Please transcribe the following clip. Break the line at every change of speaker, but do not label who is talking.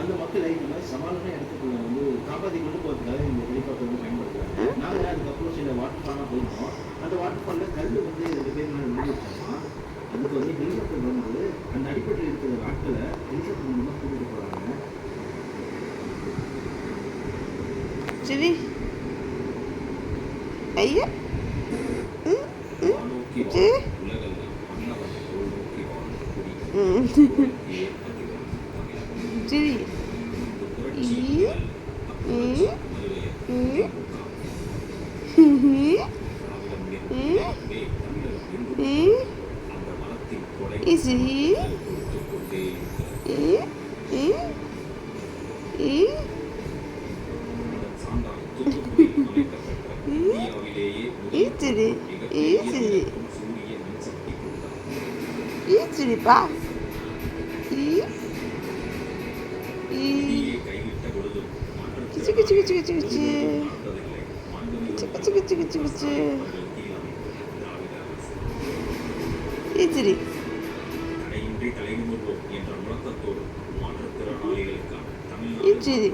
அந்த மக்களை இந்த மாதிரி சவாலான இடத்துக்குள்ள வந்து காப்பாற்றி கொண்டு போகிறதுக்காக இந்த ஹெலிகாப்டர் வந்து பயன்படுத்துறாங்க. நாங்கள் அதுக்கப்புறம் சில வாட்டர் ஃபாலாக போயிருந்தோம். அந்த வாட்டர் ஃபாலில் கல் வந்து 2 பேர் மேலே விழுந்துருச்சாமா. அதுக்கு வந்து ஹெலிகாப்டர் வந்து அந்த அடிப்படையில் இருக்கிற ஆட்களை ஹெலிகாப்டர் மூலமாக கூட்டிகிட்டு போகிறாங்க.
சரி ஐயா சரி சரிப்பா கிச்சு கிச்சு கிச்சு கிச்சு கிச்சு கிச்சு கிச்சு கிச்சு கிச்சு சரி சரி